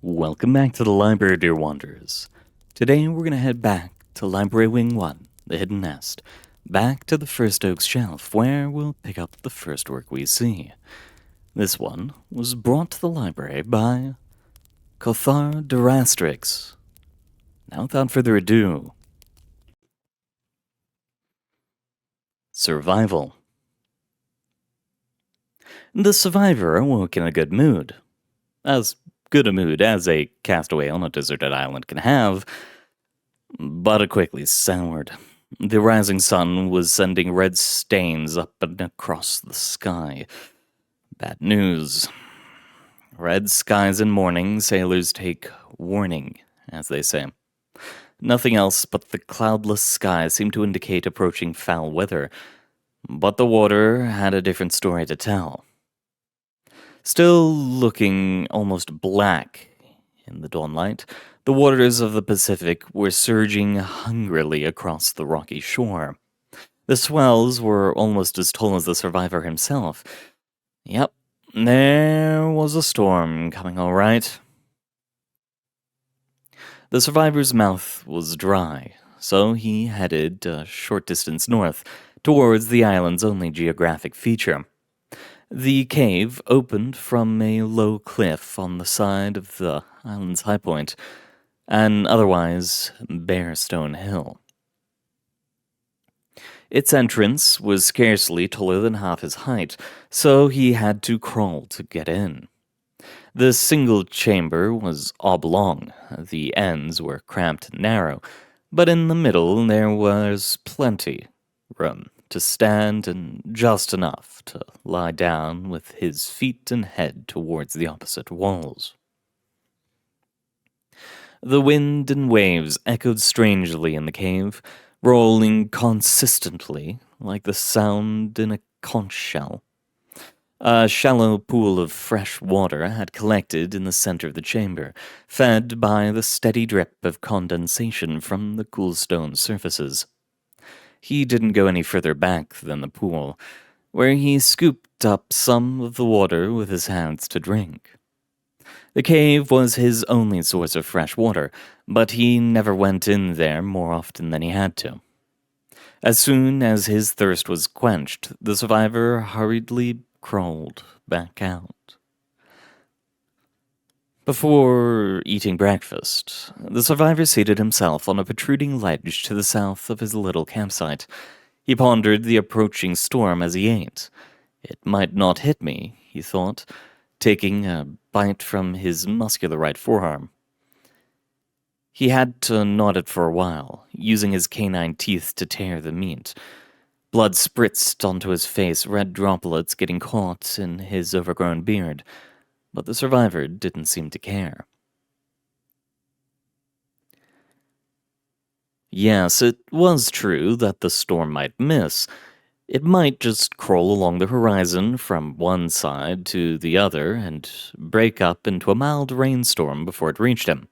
Welcome back to the library, dear wanderers. Today we're going to head back to Library Wing 1, the Hidden Nest, back to the First Oak's shelf, where we'll pick up the first work we see. This one was brought to the library by Kothar Durastrix. Now, without further ado, survival. The survivor awoke in a good mood. As good a mood as a castaway on a deserted island can have, but it quickly soured. The rising sun was sending red stains up and across the sky. Bad news. Red skies in morning, sailors take warning, as they say. Nothing else but the cloudless sky seemed to indicate approaching foul weather, but the water had a different story to tell. Still looking almost black in the dawnlight, the waters of the Pacific were surging hungrily across the rocky shore. The swells were almost as tall as the survivor himself. Yep, there was a storm coming all right. The survivor's mouth was dry, so he headed a short distance north, towards the island's only geographic feature. The cave opened from a low cliff on the side of the island's high point, an otherwise bare stone hill. Its entrance was scarcely taller than half his height, so he had to crawl to get in. The single chamber was oblong, the ends were cramped and narrow, but in the middle there was plenty room to stand and just enough to lie down with his feet and head towards the opposite walls. The wind and waves echoed strangely in the cave, rolling consistently like the sound in a conch shell. A shallow pool of fresh water had collected in the center of the chamber, fed by the steady drip of condensation from the cool stone surfaces. He didn't go any further back than the pool, where he scooped up some of the water with his hands to drink. The cave was his only source of fresh water, but he never went in there more often than he had to. As soon as his thirst was quenched, the survivor hurriedly crawled back out. Before eating breakfast, the survivor seated himself on a protruding ledge to the south of his little campsite. He pondered the approaching storm as he ate. It might not hit me, he thought, taking a bite from his muscular right forearm. He had to gnaw it for a while, using his canine teeth to tear the meat. Blood spritzed onto his face, red droplets getting caught in his overgrown beard. But the survivor didn't seem to care. Yes, it was true that the storm might miss. It might just crawl along the horizon from one side to the other and break up into a mild rainstorm before it reached him.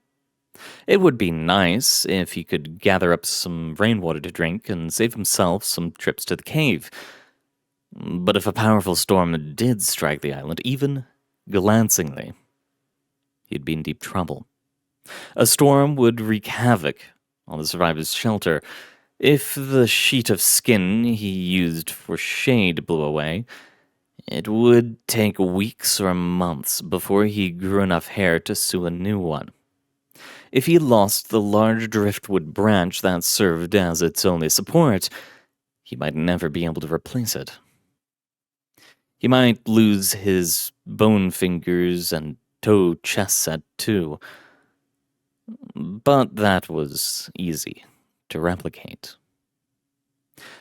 It would be nice if he could gather up some rainwater to drink and save himself some trips to the cave. But if a powerful storm did strike the island, even glancingly, he'd be in deep trouble. A storm would wreak havoc on the survivor's shelter. If the sheet of skin he used for shade blew away, it would take weeks or months before he grew enough hair to sew a new one. If he lost the large driftwood branch that served as its only support, he might never be able to replace it. He might lose his bone fingers and toe chest set too. But that was easy to replicate.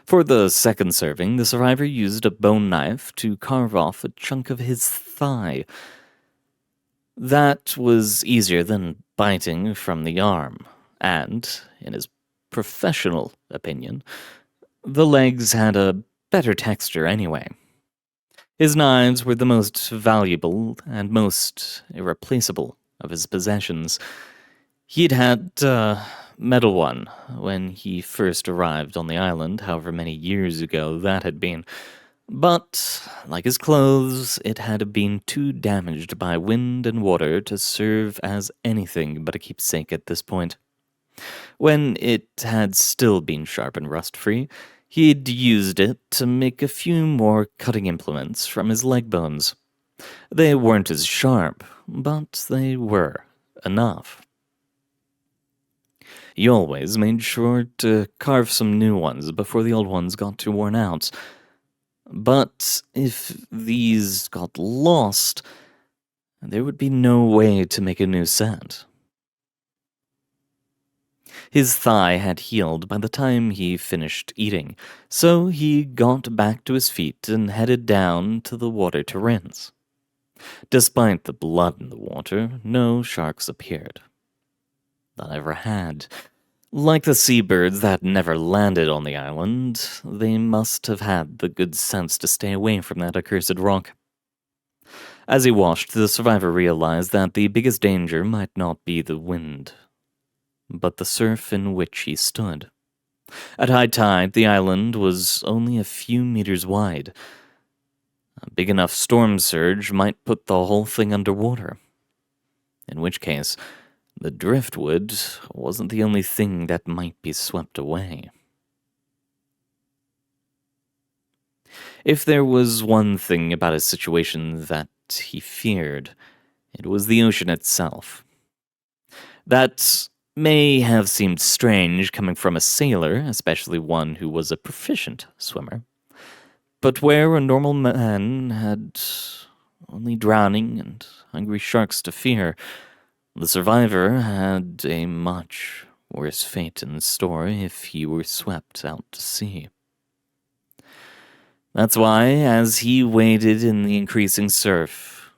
For the second serving, the survivor used a bone knife to carve off a chunk of his thigh. That was easier than biting from the arm, and, in his professional opinion, the legs had a better texture anyway. His knives were the most valuable and most irreplaceable of his possessions. He'd had a metal one when he first arrived on the island, however many years ago that had been, But, like his clothes, it had been too damaged by wind and water to serve as anything but a keepsake at this point. When it had still been sharp and rust-free, he'd used it to make a few more cutting implements from his leg bones. They weren't as sharp, but they were enough. He always made sure to carve some new ones before the old ones got too worn out. But if these got lost, there would be no way to make a new set. His thigh had healed by the time he finished eating, so he got back to his feet and headed down to the water to rinse. Despite the blood in the water, no sharks appeared. That never had. Like the seabirds that never landed on the island, they must have had the good sense to stay away from that accursed rock. As he watched, the survivor realized that the biggest danger might not be the wind, but the surf in which he stood. At high tide, the island was only a few meters wide. A big enough storm surge might put the whole thing underwater. In which case, the driftwood wasn't the only thing that might be swept away. If there was one thing about his situation that he feared, it was the ocean itself. That may have seemed strange coming from a sailor, especially one who was a proficient swimmer. But where a normal man had only drowning and hungry sharks to fear, the survivor had a much worse fate in store if he were swept out to sea. That's why, as he waded in the increasing surf,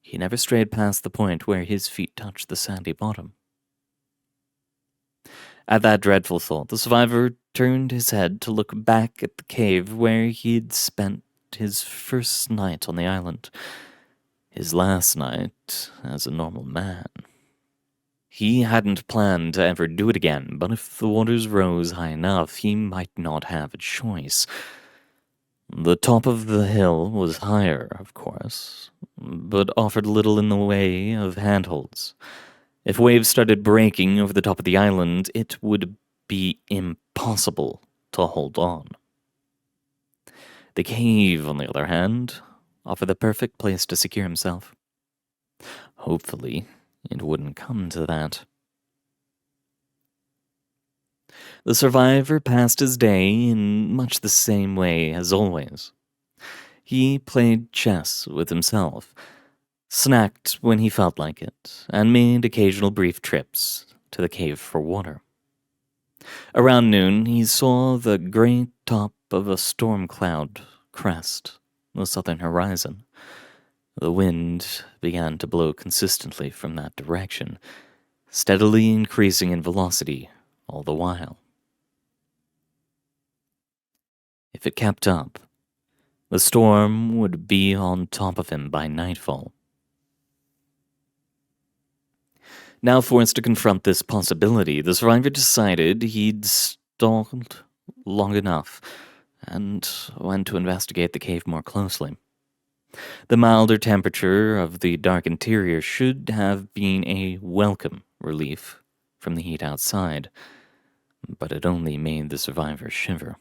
he never strayed past the point where his feet touched the sandy bottom. At that dreadful thought, the survivor turned his head to look back at the cave where he'd spent his first night on the island. His last night as a normal man. He hadn't planned to ever do it again, but if the waters rose high enough, he might not have a choice. The top of the hill was higher, of course, but offered little in the way of handholds. If waves started breaking over the top of the island, it would be impossible to hold on. The cave, on the other hand, offered the perfect place to secure himself. Hopefully, it wouldn't come to that. The survivor passed his day in much the same way as always. He played chess with himself, snacked when he felt like it, and made occasional brief trips to the cave for water. Around noon, he saw the gray top of a storm cloud crest the southern horizon. The wind began to blow consistently from that direction, steadily increasing in velocity all the while. If it kept up, the storm would be on top of him by nightfall. Now forced to confront this possibility, the survivor decided he'd stalled long enough and went to investigate the cave more closely. The milder temperature of the dark interior should have been a welcome relief from the heat outside, but it only made the survivor shiver.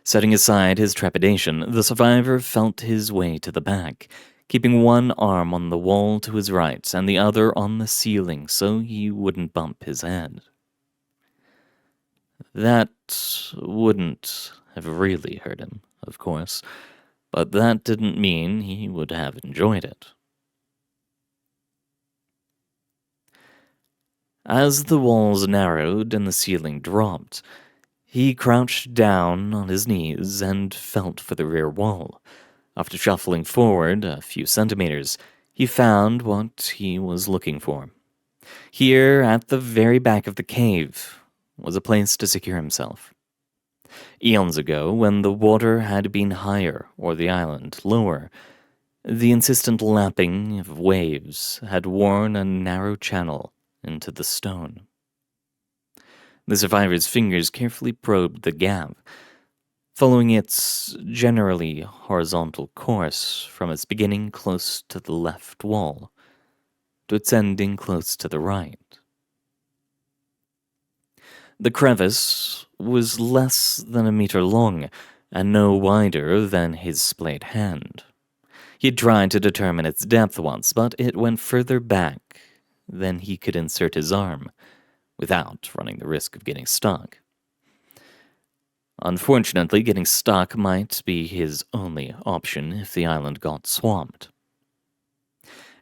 Setting aside his trepidation, the survivor felt his way to the back, keeping one arm on the wall to his right and the other on the ceiling so he wouldn't bump his head. That wouldn't have really hurt him, of course, but that didn't mean he would have enjoyed it. As the walls narrowed and the ceiling dropped, he crouched down on his knees and felt for the rear wall. After shuffling forward a few centimeters, he found what he was looking for. Here, at the very back of the cave, was a place to secure himself. Eons ago, when the water had been higher or the island lower, the insistent lapping of waves had worn a narrow channel into the stone. The survivor's fingers carefully probed the gap, following its generally horizontal course from its beginning close to the left wall to its ending close to the right. The crevice was less than a meter long and no wider than his splayed hand. He had tried to determine its depth once, but it went further back than he could insert his arm without running the risk of getting stuck. Unfortunately, getting stuck might be his only option if the island got swamped.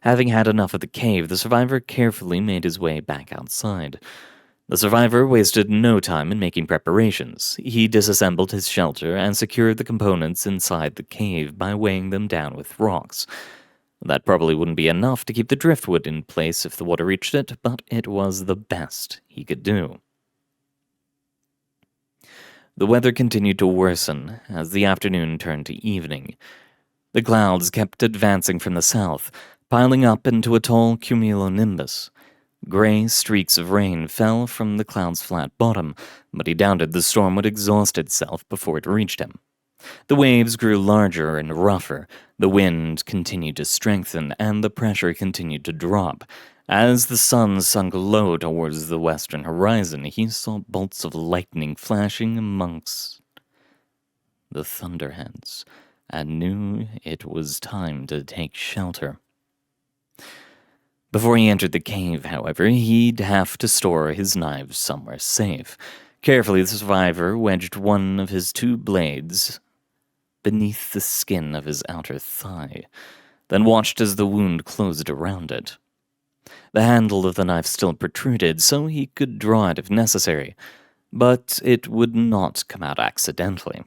Having had enough of the cave, the survivor carefully made his way back outside. The survivor wasted no time in making preparations. He disassembled his shelter and secured the components inside the cave by weighing them down with rocks. That probably wouldn't be enough to keep the driftwood in place if the water reached it, but it was the best he could do. The weather continued to worsen as the afternoon turned to evening. The clouds kept advancing from the south, piling up into a tall cumulonimbus. Gray streaks of rain fell from the cloud's flat bottom, but he doubted the storm would exhaust itself before it reached him. The waves grew larger and rougher, the wind continued to strengthen, and the pressure continued to drop. As the sun sunk low towards the western horizon, he saw bolts of lightning flashing amongst the thunderheads, and knew it was time to take shelter. Before he entered the cave, however, he'd have to store his knives somewhere safe. Carefully, the survivor wedged one of his two blades beneath the skin of his outer thigh, then watched as the wound closed around it. The handle of the knife still protruded, so he could draw it if necessary, but it would not come out accidentally.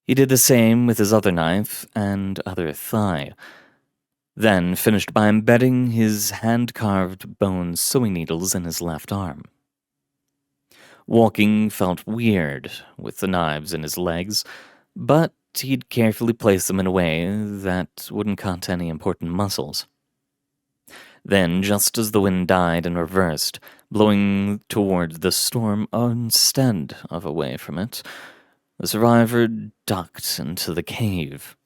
He did the same with his other knife and other thigh, then finished by embedding his hand-carved bone sewing needles in his left arm. Walking felt weird with the knives in his legs, but he'd carefully place them in a way that wouldn't cut any important muscles. Then, just as the wind died and reversed, blowing toward the storm instead of away from it, the survivor ducked into the cave.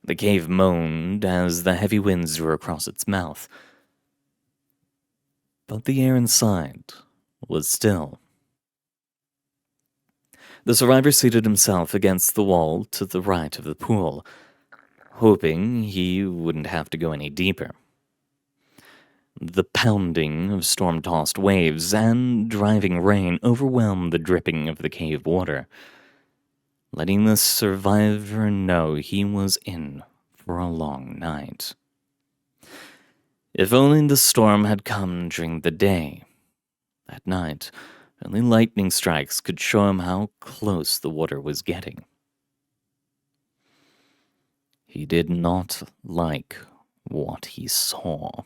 The cave moaned as the heavy winds drew across its mouth, but the air inside was still. The survivor seated himself against the wall to the right of the pool, hoping he wouldn't have to go any deeper. The pounding of storm-tossed waves and driving rain overwhelmed the dripping of the cave water, letting the survivor know he was in for a long night. If only the storm had come during the day. At night, only lightning strikes could show him how close the water was getting. He did not like what he saw.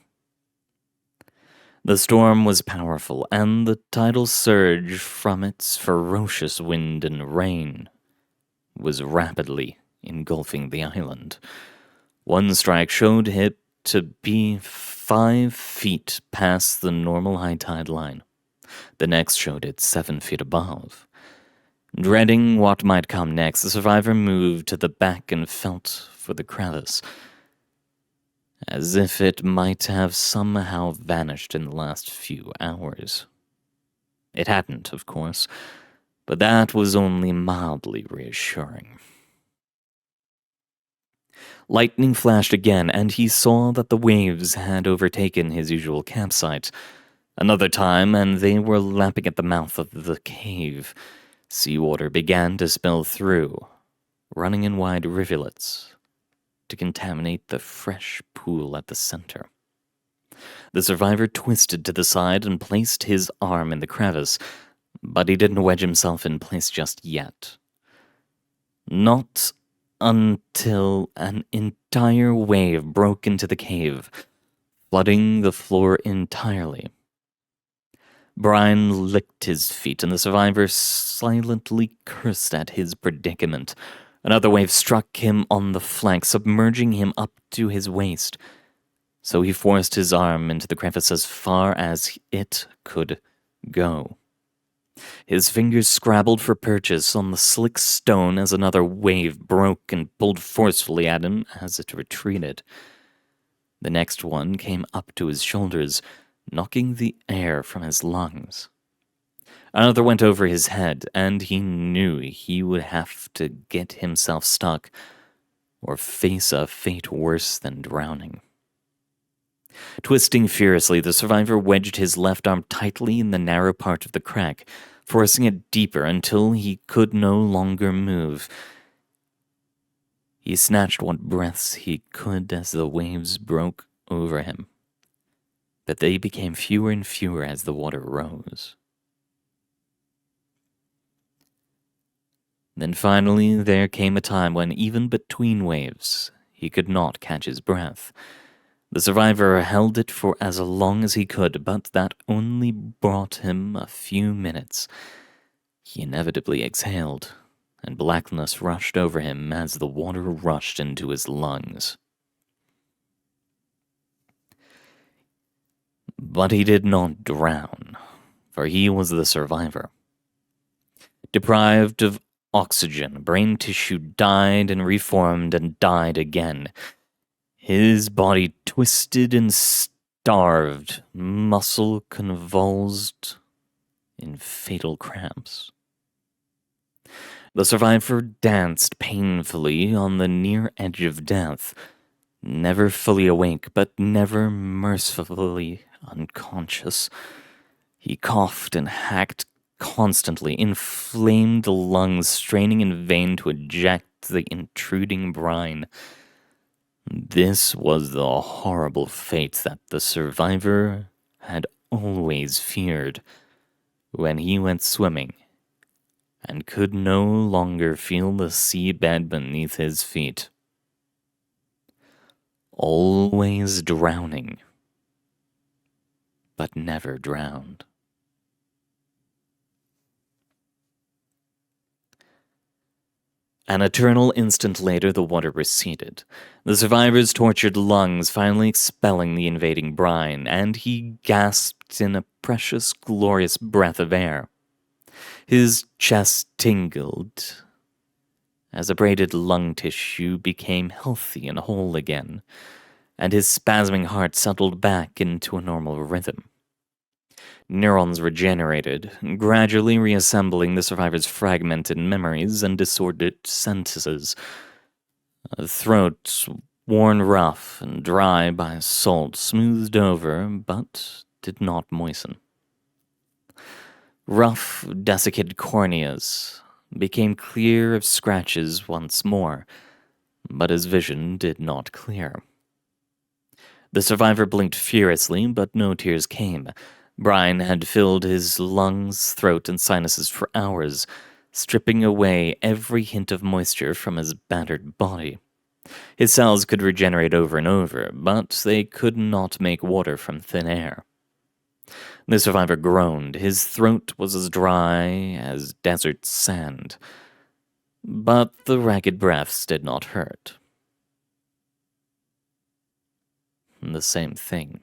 The storm was powerful, and the tidal surge from its ferocious wind and rain was rapidly engulfing the island. One strike showed it to be 5 feet past the normal high tide line. The next showed it 7 feet above. Dreading what might come next, the survivor moved to the back and felt for the crevice, as if it might have somehow vanished in the last few hours. It hadn't, of course, but that was only mildly reassuring. Lightning flashed again, and he saw that the waves had overtaken his usual campsite. Another time, and they were lapping at the mouth of the cave. Seawater began to spill through, running in wide rivulets to contaminate the fresh pool at the center. The survivor twisted to the side and placed his arm in the crevice, but he didn't wedge himself in place just yet. Not until an entire wave broke into the cave, flooding the floor entirely. Brian licked his feet, and the survivor silently cursed at his predicament. Another wave struck him on the flank, submerging him up to his waist. So he forced his arm into the crevice as far as it could go. His fingers scrabbled for purchase on the slick stone as another wave broke and pulled forcefully at him as it retreated. The next one came up to his shoulders, knocking the air from his lungs. Another went over his head, and he knew he would have to get himself stuck or face a fate worse than drowning. Twisting furiously, the survivor wedged his left arm tightly in the narrow part of the crack, forcing it deeper until he could no longer move. He snatched what breaths he could as the waves broke over him, but they became fewer and fewer as the water rose. Then finally there came a time when, even between waves, he could not catch his breath. The survivor held it for as long as he could, but that only brought him a few minutes. He inevitably exhaled, and blackness rushed over him as the water rushed into his lungs. But he did not drown, for he was the survivor. Deprived of oxygen, brain tissue died and reformed and died again. His body twisted and starved, muscle convulsed in fatal cramps. The survivor danced painfully on the near edge of death, never fully awake, but never mercifully unconscious. He coughed and hacked constantly, inflamed lungs, straining in vain to eject the intruding brine. This was the horrible fate that the survivor had always feared when he went swimming and could no longer feel the seabed beneath his feet. Always drowning, but never drowned. An eternal instant later, the water receded, the survivor's tortured lungs finally expelling the invading brine, and he gasped in a precious, glorious breath of air. His chest tingled as abraded lung tissue became healthy and whole again, and his spasming heart settled back into a normal rhythm. Neurons regenerated, gradually reassembling the survivor's fragmented memories and disordered sentences. A throat worn rough and dry by salt smoothed over, but did not moisten. Rough, desiccated corneas became clear of scratches once more, but his vision did not clear. The survivor blinked furiously, but no tears came. Brine had filled his lungs, throat, and sinuses for hours, stripping away every hint of moisture from his battered body. His cells could regenerate over and over, but they could not make water from thin air. The survivor groaned. His throat was as dry as desert sand, but the ragged breaths did not hurt. The same thing.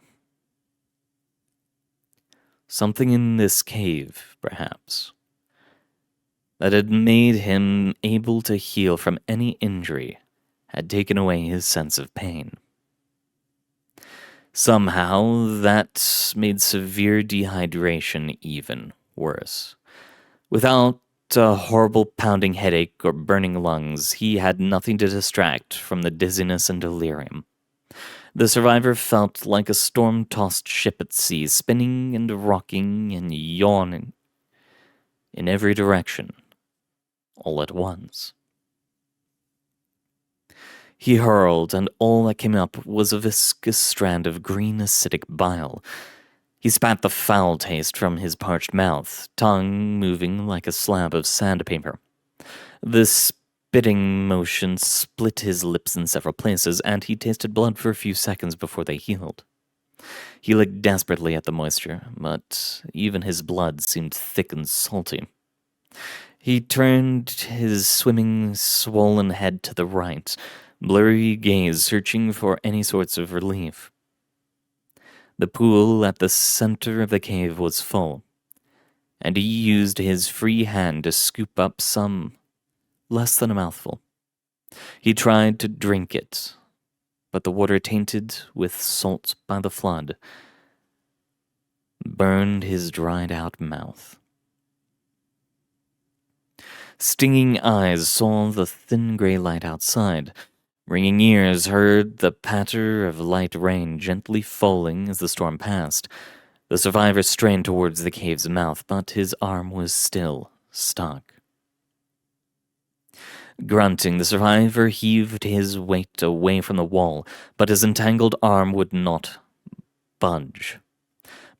Something in this cave, perhaps, that had made him able to heal from any injury had taken away his sense of pain. Somehow, that made severe dehydration even worse. Without a horrible pounding headache or burning lungs, he had nothing to distract from the dizziness and delirium. The survivor felt like a storm-tossed ship at sea, spinning and rocking and yawning in every direction, all at once. He hurled, and all that came up was a viscous strand of green acidic bile. He spat the foul taste from his parched mouth, tongue moving like a slab of sandpaper. The spitting motion split his lips in several places, and he tasted blood for a few seconds before they healed. He licked desperately at the moisture, but even his blood seemed thick and salty. He turned his swimming, swollen head to the right, blurry gaze searching for any sorts of relief. The pool at the center of the cave was full, and he used his free hand to scoop up some less than a mouthful. He tried to drink it, but the water, tainted with salt by the flood, burned his dried-out mouth. Stinging eyes saw the thin gray light outside. Ringing ears heard the patter of light rain gently falling as the storm passed. The survivor strained towards the cave's mouth, but his arm was still stuck. Grunting, the survivor heaved his weight away from the wall, but his entangled arm would not budge.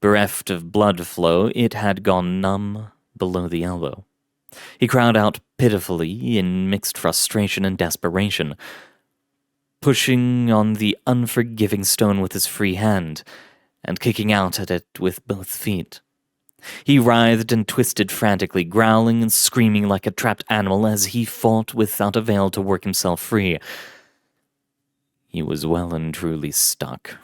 Bereft of blood flow, it had gone numb below the elbow. He cried out pitifully in mixed frustration and desperation, pushing on the unforgiving stone with his free hand and kicking out at it with both feet. He writhed and twisted frantically, growling and screaming like a trapped animal as he fought without avail to work himself free. He was well and truly stuck.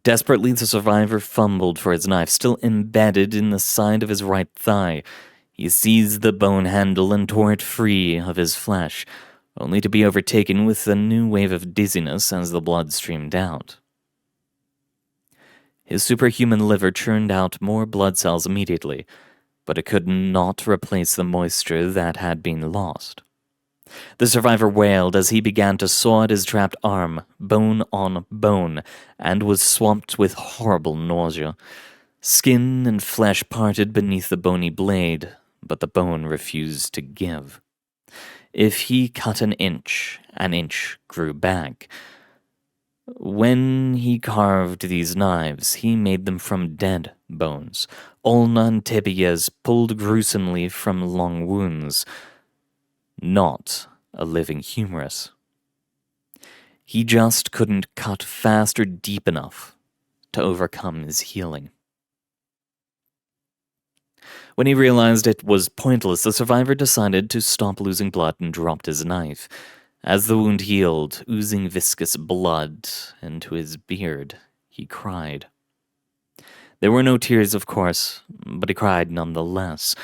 Desperately, the survivor fumbled for his knife, still embedded in the side of his right thigh. He seized the bone handle and tore it free of his flesh, only to be overtaken with a new wave of dizziness as the blood streamed out. His superhuman liver churned out more blood cells immediately, but it could not replace the moisture that had been lost. The survivor wailed as he began to saw at his trapped arm, bone on bone, and was swamped with horrible nausea. Skin and flesh parted beneath the bony blade, but the bone refused to give. If he cut an inch grew back. When he carved these knives, he made them from dead bones, ulna and tibias pulled gruesomely from long wounds, not a living humerus. He just couldn't cut fast or deep enough to overcome his healing. When he realized it was pointless, the survivor decided to stop losing blood and dropped his knife. As the wound healed, oozing viscous blood into his beard, he cried. There were no tears, of course, but he cried nonetheless.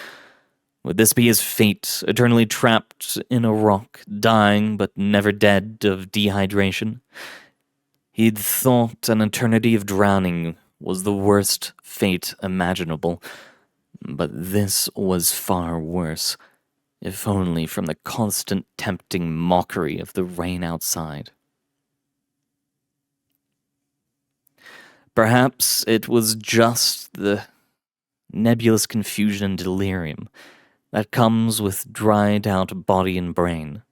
Would this be his fate, eternally trapped in a rock, dying but never dead of dehydration? He'd thought an eternity of drowning was the worst fate imaginable, but this was far worse, if only from the constant tempting mockery of the rain outside. Perhaps it was just the nebulous confusion and delirium that comes with dried-out body and brain,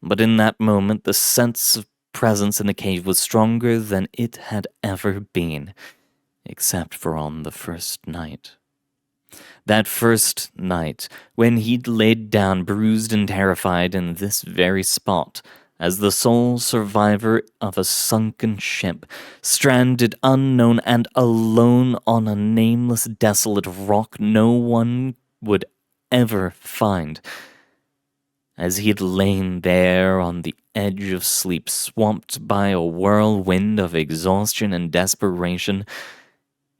but in that moment the sense of presence in the cave was stronger than it had ever been, except for on the first night. That first night, when he'd laid down bruised and terrified in this very spot, as the sole survivor of a sunken ship, stranded, unknown, and alone on a nameless, desolate rock no one would ever find. As he'd lain there on the edge of sleep, swamped by a whirlwind of exhaustion and desperation,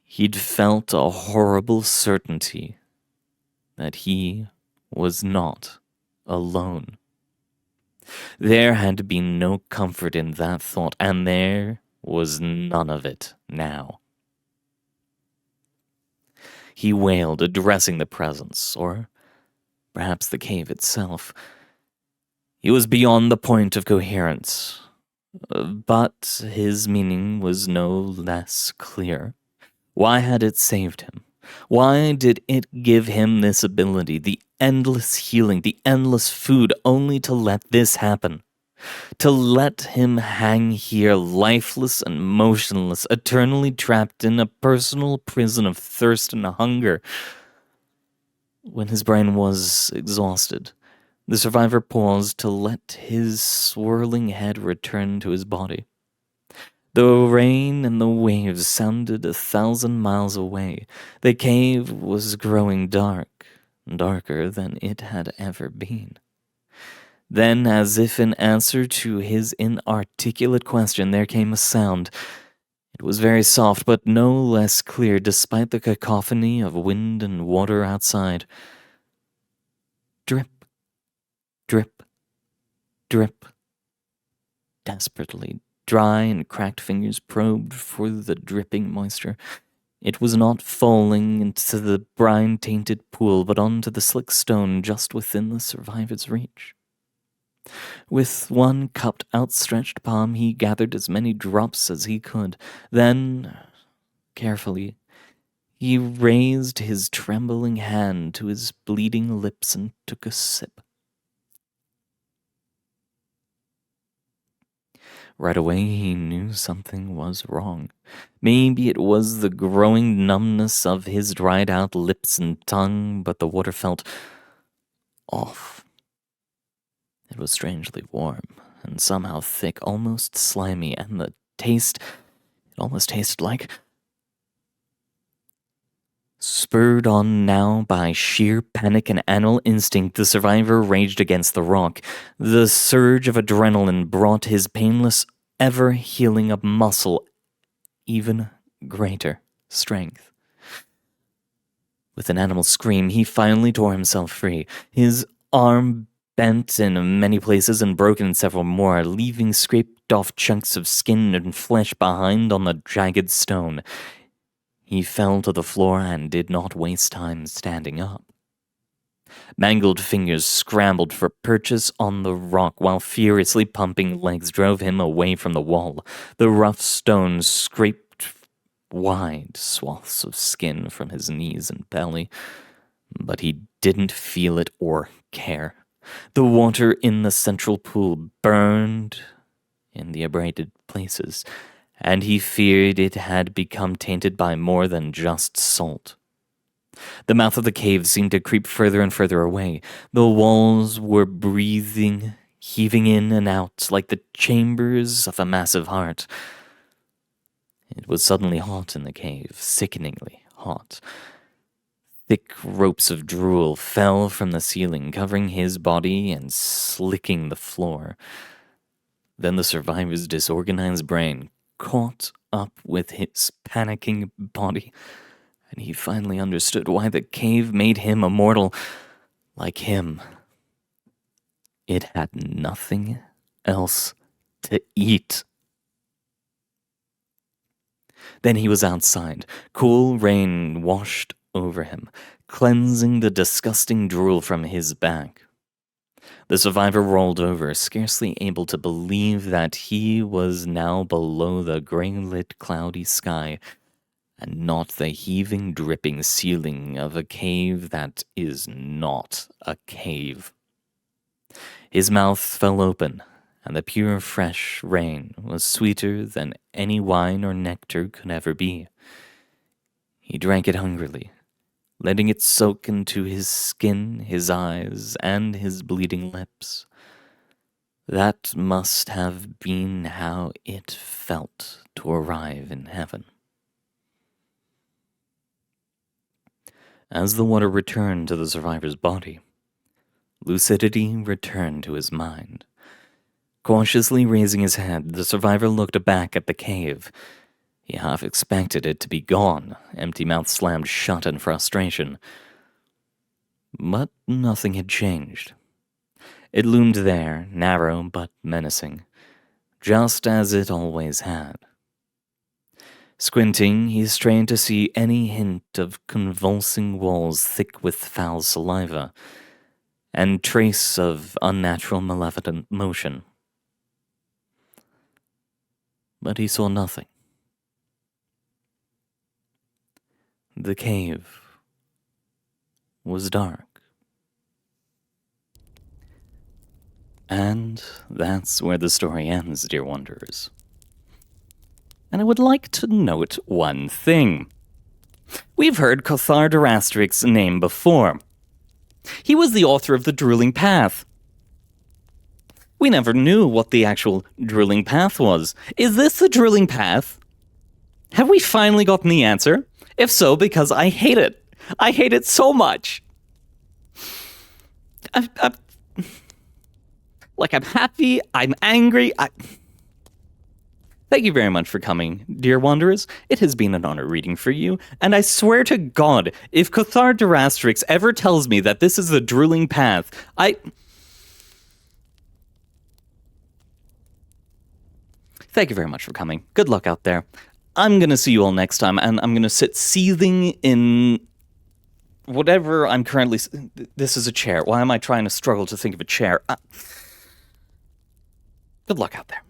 he'd felt a horrible certainty that he was not alone. There had been no comfort in that thought, and there was none of it now. He wailed, addressing the presence, or perhaps the cave itself. He was beyond the point of coherence, but his meaning was no less clear. Why had it saved him? Why did it give him this ability, the endless healing, the endless food, only to let this happen? To let him hang here lifeless and motionless, eternally trapped in a personal prison of thirst and hunger. When his brain was exhausted, the survivor paused to let his swirling head return to his body. The rain and the waves sounded 1,000 miles away. The cave was growing dark, darker than it had ever been. Then, as if in answer to his inarticulate question, there came a sound. It was very soft, but no less clear despite the cacophony of wind and water outside. Drip, drip, drip. Desperately, dry and cracked fingers probed for the dripping moisture. It was not falling into the brine-tainted pool, but onto the slick stone just within the survivor's reach. With one cupped, outstretched palm, he gathered as many drops as he could. Then, carefully, he raised his trembling hand to his bleeding lips and took a sip. Right away, he knew something was wrong. Maybe it was the growing numbness of his dried-out lips and tongue, but the water felt off. It was strangely warm, and somehow thick, almost slimy, and the taste, it almost tasted like... Spurred on now by sheer panic and animal instinct, the survivor raged against the rock. The surge of adrenaline brought his painless, ever-healing up muscle even greater strength. With an animal scream, he finally tore himself free. His arm bent in many places and broken in several more, leaving scraped-off chunks of skin and flesh behind on the jagged stone. He fell to the floor and did not waste time standing up. Mangled fingers scrambled for purchase on the rock while furiously pumping legs drove him away from the wall. The rough stone scraped wide swaths of skin from his knees and belly, but he didn't feel it or care. The water in the central pool burned in the abraded places, and he feared it had become tainted by more than just salt. The mouth of the cave seemed to creep further and further away. The walls were breathing, heaving in and out like the chambers of a massive heart. It was suddenly hot in the cave, sickeningly hot. Thick ropes of drool fell from the ceiling, covering his body and slicking the floor. Then the survivor's disorganized brain caught up with his panicking body, and he finally understood why the cave made him immortal. Like him, it had nothing else to eat. Then he was outside. Cool rain washed over him, cleansing the disgusting drool from his back. The survivor rolled over, scarcely able to believe that he was now below the gray-lit cloudy sky, and not the heaving, dripping ceiling of a cave that is not a cave. His mouth fell open, and the pure, fresh rain was sweeter than any wine or nectar could ever be. He drank it hungrily, letting it soak into his skin, his eyes, and his bleeding lips. That must have been how it felt to arrive in heaven. As the water returned to the survivor's body, lucidity returned to his mind. Cautiously raising his head, the survivor looked back at the cave. He half expected it to be gone, empty mouth slammed shut in frustration. But nothing had changed. It loomed there, narrow but menacing, just as it always had. Squinting, he strained to see any hint of convulsing walls thick with foul saliva, and trace of unnatural malevolent motion. But he saw nothing. The cave was dark. And that's where the story ends, dear wanderers. And I would like to note one thing. We've heard Kothar Darastrik's name before. He was the author of The Drooling Path. We never knew what the actual Drooling Path was. Is this the Drooling Path? Have we finally gotten the answer? If so, because I hate it. I hate it so much. I'm happy, I'm angry, Thank you very much for coming, dear wanderers. It has been an honor reading for you, and I swear to God, if Cathar Durastrix ever tells me that this is the drooling path, Thank you very much for coming. Good luck out there. I'm gonna see you all next time, and I'm gonna sit seething in whatever I'm currently... This is a chair. Why am I trying to struggle to think of a chair? Good luck out there.